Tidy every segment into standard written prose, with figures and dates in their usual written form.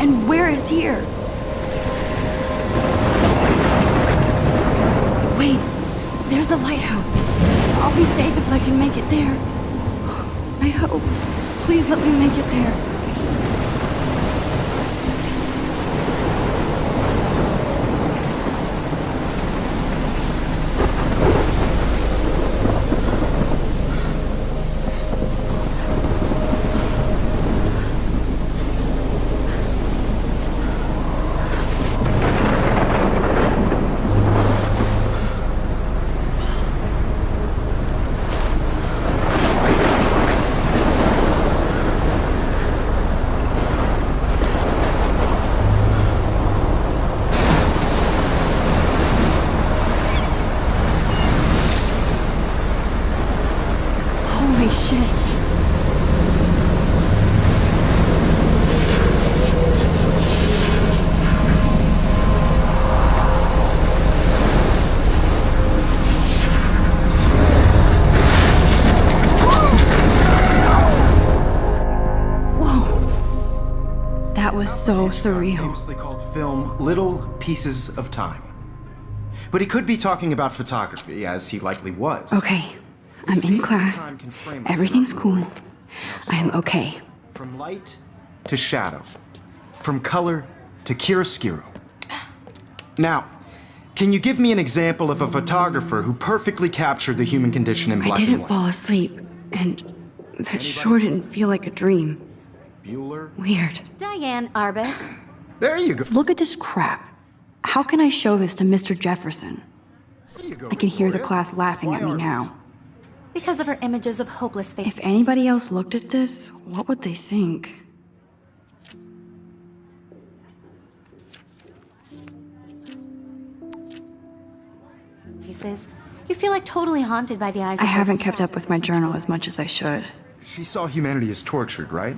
And where is here? Wait, there's the lighthouse. I'll be safe if I can make it there. I hope. Please let me make it there. Holy shit. Whoa. That was so surreal. Famously called film Little Pieces of Time. But he could be talking about photography, as he likely was. Okay, I'm in class. Everything's cool. I am okay. From light to shadow. From color to chiaroscuro. Now, can you give me an example of a photographer who perfectly captured the human condition in I black and didn't white? fall asleep, and that sure didn't feel like a dream. Bueller? Weird. Diane Arbus. There you go. Look at this crap. How can I show this to Mr. Jefferson? There you go, I can hear the Victoria. class laughing Why at me Arbus? now. Because of her images of hopeless faith. If anybody else looked at this, what would they think? You feel like totally haunted by the eyes I of haven't those kept up with my journal as much as I should. She saw humanity as tortured, right?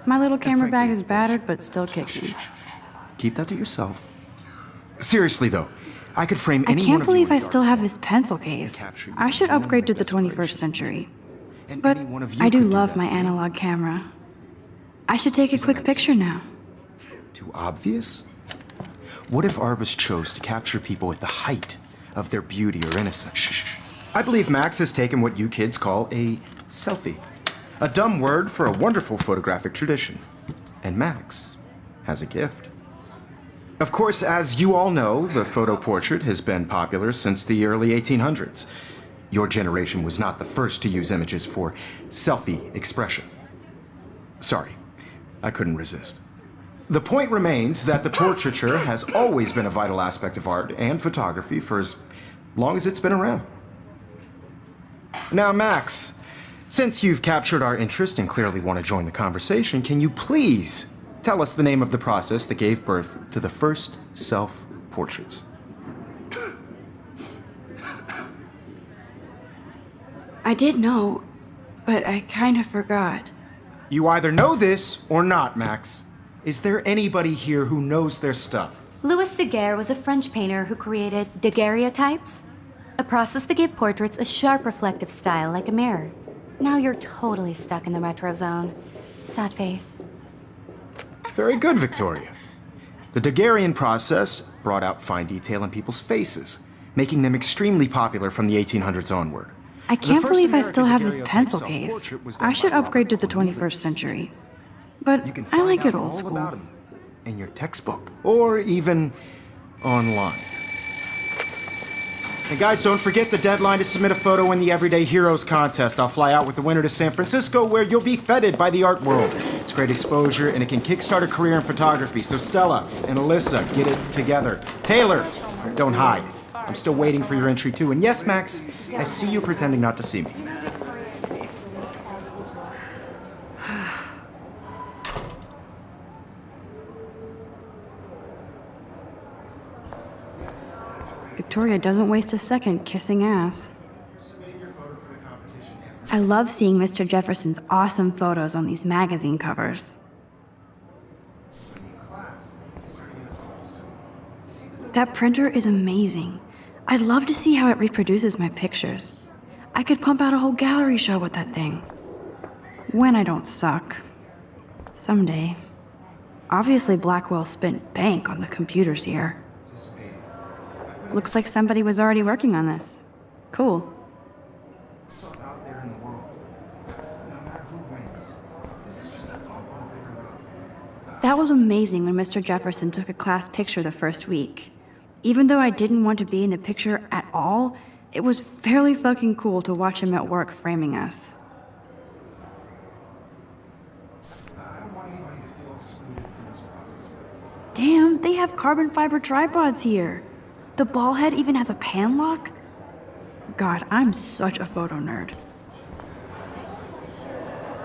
My little camera frankly, bag it's is battered, but still kicking. Keep that to yourself. Seriously, though, I could frame I any one can't of you believe in I dark still have room this pencil case. capture you I should as one upgrade to of the my 21st inspirations. century. and But any one of you I do could love that my to me. analog camera. I should take a quick picture now. Too obvious? What if Arbus chose to capture people at the height of their beauty or innocence? Shh. I believe Max has taken what you kids call a selfie. A dumb word for a wonderful photographic tradition. And Max has a gift. Of course, as you all know, the photo portrait has been popular since the early 1800s. Your generation was not the first to use images for selfie expression. Sorry, I couldn't resist. The point remains that the portraiture has always been a vital aspect of art and photography for as long as it's been around. Now, Max, since you've captured our interest and clearly want to join the conversation, can you please tell us the name of the process that gave birth to the first self-portraits? I did know, but I kind of forgot. You either know this or not, Max. Is there anybody here who knows their stuff? Louis Daguerre was a French painter who created daguerreotypes, a process that gave portraits a sharp reflective style like a mirror. Now you're totally stuck in the retro zone. Sad face. Very good, Victoria. The Daguerrean process brought out fine detail in people's faces, making them extremely popular from the 1800s onward. I The can't first believe I American still have this daguerreotype pencil case. self-portrait was done I should by upgrade to Robert the Cornelius. 21st century. But You can I find like out it old all school. about him in your textbook, or even online. And guys, don't forget the deadline to submit a photo in the Everyday Heroes contest. I'll fly out with the winner to San Francisco, where you'll be feted by the art world. It's great exposure, and it can kickstart a career in photography. So Stella and Alyssa, get it together. Taylor, don't hide. I'm still waiting for your entry too. And yes, Max, I see you pretending not to see me. Victoria doesn't waste a second kissing ass. I love seeing Mr. Jefferson's awesome photos on these magazine covers. That printer is amazing. I'd love to see how it reproduces my pictures. I could pump out a whole gallery show with that thing. When I don't suck. Someday. Obviously, Blackwell spent bank on the computers here. Looks like somebody was already working on this. Cool. What's all out there in the world? No matter who wins, this is just a bump on a bigger road. That was amazing when Mr. Jefferson took a class picture the first week. Even though I didn't want to be in the picture at all, it was fairly fucking cool to watch him at work framing us. I don't want anybody to feel excluded from this process, but Damn, they have carbon fiber tripods here. The ball head even has a pan lock? God, I'm such a photo nerd.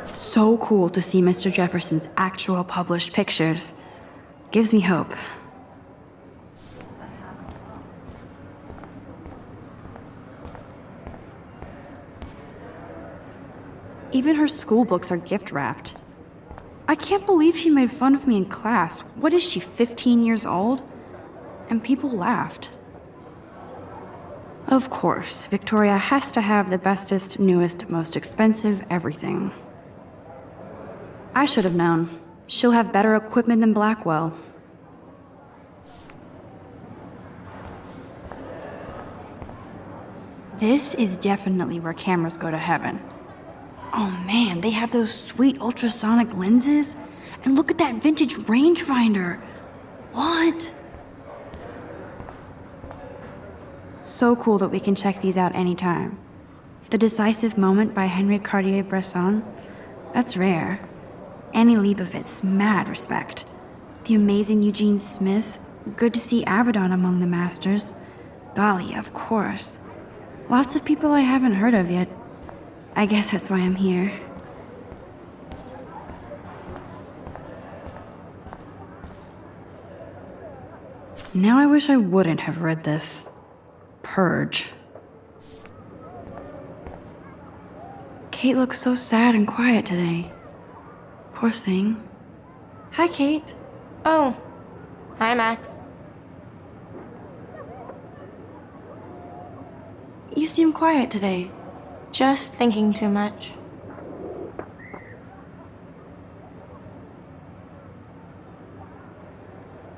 So cool to see Mr. Jefferson's actual published pictures. Gives me hope. Even her school books are gift wrapped. I can't believe she made fun of me in class. What is she, 15 years old? And people laughed. Of course, Victoria has to have the bestest, newest, most expensive everything. I should have known. She'll have better equipment than Blackwell. This is definitely where cameras go to heaven. Oh man, they have those sweet ultrasonic lenses. And look at that vintage rangefinder. What? So cool that we can check these out anytime. The Decisive Moment by Henry Cartier-Bresson. That's rare. Annie Leibovitz, mad respect. The amazing Eugene Smith. Good to see Avedon among the masters. Dali, of course. Lots of people I haven't heard of yet. I guess that's why I'm here. Now I wish I wouldn't have read this. Purge. Kate looks so sad and quiet today. Poor thing. Hi, Kate. Oh, hi, Max. You seem quiet today. Just thinking too much.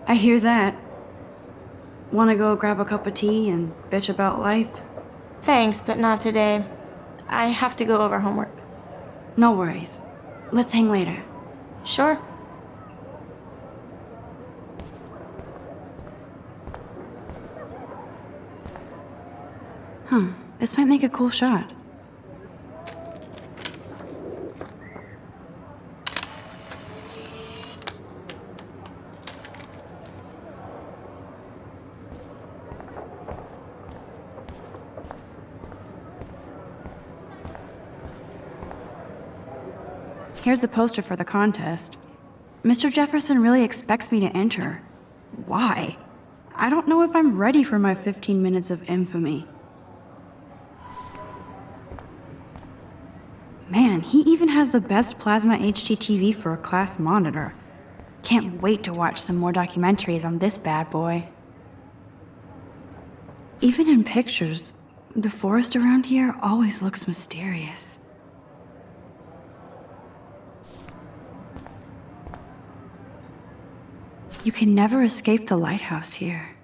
I hear that. Want to go grab a cup of tea and bitch about life? Thanks, but not today. I have to go over homework. No worries. Let's hang later. Sure. This might make a cool shot. Here's the poster for the contest. Mr. Jefferson really expects me to enter. Why? I don't know if I'm ready for my 15 minutes of infamy. Man, he even has the best plasma HDTV for a class monitor. Can't wait to watch some more documentaries on this bad boy. Even in pictures, the forest around here always looks mysterious. You can never escape the lighthouse here.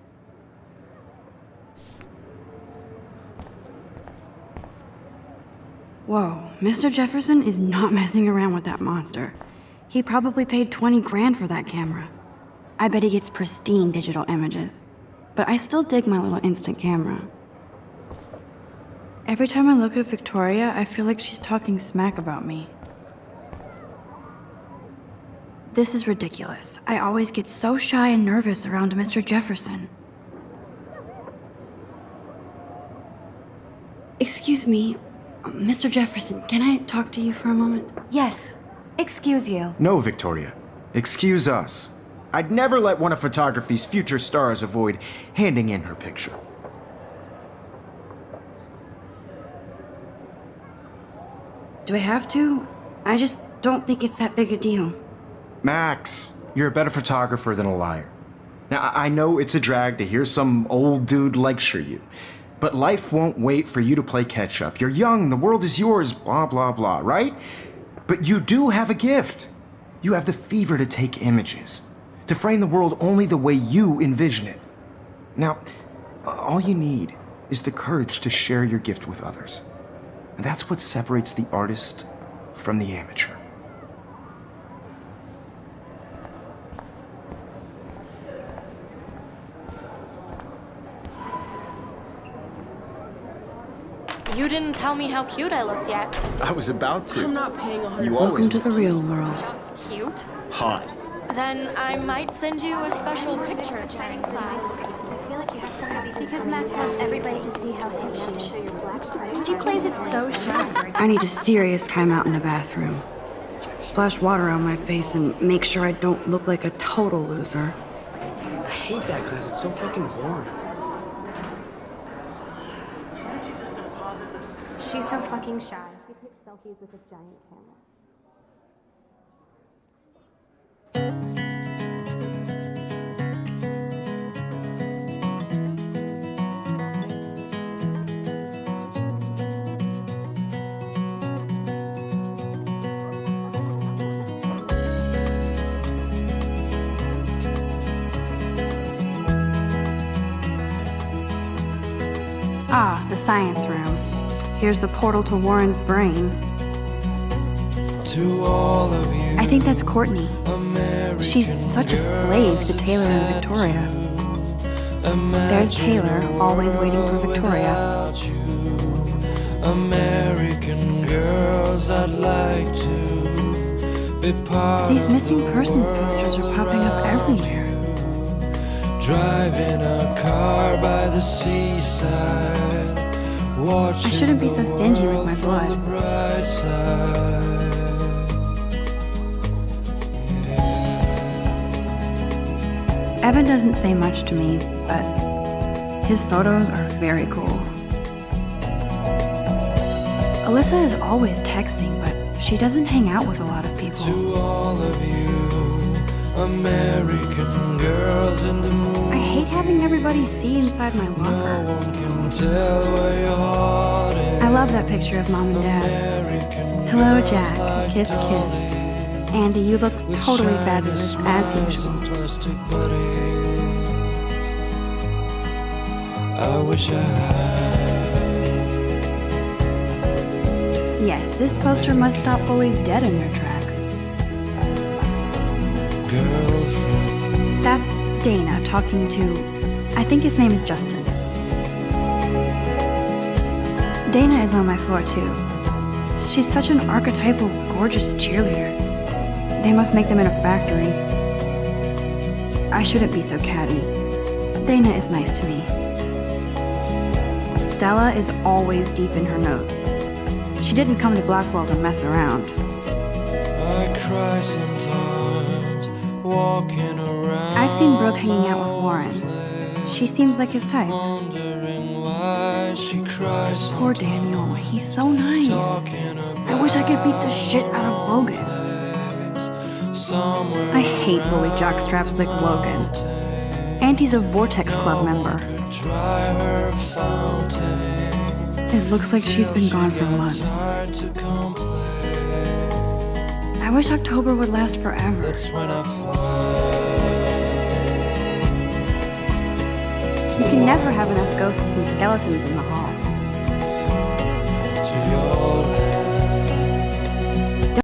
Whoa, Mr. Jefferson is not messing around with that monster. He probably paid 20 grand for that camera. I bet he gets pristine digital images. But I still dig my little instant camera. Every time I look at Victoria, I feel like she's talking smack about me. This is ridiculous. I always get so shy and nervous around Mr. Jefferson. Excuse me, Mr. Jefferson, can I talk to you for a moment? Yes. Excuse you. No, Victoria. Excuse us. I'd never let one of photography's future stars avoid handing in her picture. Do I have to? I just don't think it's that big a deal. Max, you're a better photographer than a liar. Now, I know it's a drag to hear some old dude lecture you, but life won't wait for you to play catch up. You're young, the world is yours, blah, blah, blah, right? But you do have a gift. You have the fever to take images. to frame the world only the way you envision it. Now, all you need is the courage to share your gift with others. And that's what separates the artist from the amateur. You didn't tell me how cute I looked yet. I was about to. I'm not paying 100. You always Welcome to the real world. Just cute. hot. Then I might send you a special picture. Because Max wants everybody to see how hip she is. She plays it so shy. I need a serious timeout in the bathroom. Splash water on my face and make sure I don't look like a total loser. I hate that class. It's so fucking boring. She's so fucking shy. She takes selfies with this giant camera. Ah, the science room. Here's the portal to Warren's brain. To all of you, I think that's Courtney. She's such a slave to Taylor and Victoria. There's Taylor, always waiting for Victoria. American girls, I'd like to be part These of missing the persons posters are popping up everywhere. driving a car by the seaside. I shouldn't be so stingy with my blood. Evan doesn't say much to me, but his photos are very cool. Alyssa is always texting, but she doesn't hang out with a lot of people. To all of you, American girls in the moon. I hate having everybody see inside my No locker. one can tell where your heart is. I love that picture of Mom and Dad. American Hello, girls Jack. like Kiss, kiss. Dolly, Andy, you look with totally shiny fabulous smiles as usual. and plastic buddies. I wish I had Yes, this poster must stop bullies dead in their tracks. girlfriend. That's Dana talking to, I think his name is Justin. Dana is on my floor too. She's such an archetypal, gorgeous cheerleader. They must make them in a factory. I shouldn't be so catty. Dana is nice to me. Stella is always deep in her notes. She didn't come to Blackwell to mess around. I cry sometimes walking around. I've seen Brooke hanging out with Warren. She seems like his type. Wondering why she cries. Poor Daniel, he's so nice. Talking I wish I could beat the shit out of Logan. about somewhere I hate bully jockstraps like Logan. And he's a Vortex Club member. dry her fountain. It looks like she's been gone for months. Hard to complain. I wish October would last forever. That's when I fly. You can never have enough ghosts and skeletons in the hall.